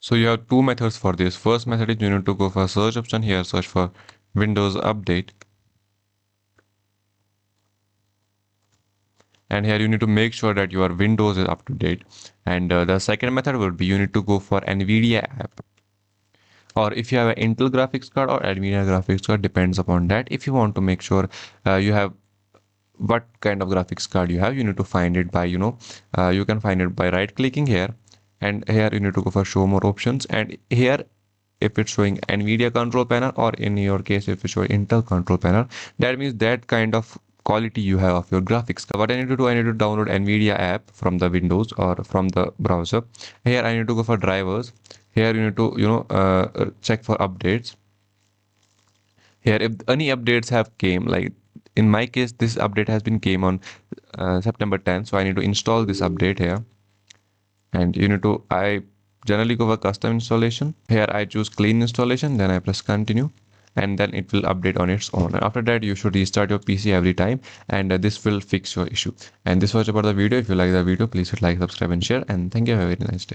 So you have two methods for this. First method is you need to go for search option here, search for Windows Update. And here you need to make sure that your Windows is up to date. And the second method would be you need to go for NVIDIA app. Or if you have an Intel graphics card or NVIDIA graphics card, depends upon that. If you want to make sure you have what kind of graphics card you have, you need to find it by, you can find it by right clicking here, and here you need to go for show more options. And here, if it's showing NVIDIA control panel, or in your case if it's showing Intel control panel, that means that kind of quality you have of your graphics card. What I need to do, I need to download NVIDIA app from the Windows or from the browser. Here I need to go for drivers. Here you need to check for updates. Here if any updates have came, like in my case this update has been came on September 10th, so I need to install this update here. And you need to, I generally go for custom installation. Here I choose clean installation, then I press continue, and then it will update on its own. And after that you should restart your PC every time, and this will fix your issue. And this was about the video. If you like the video, please hit like, subscribe and share, and thank you. Have a very nice day.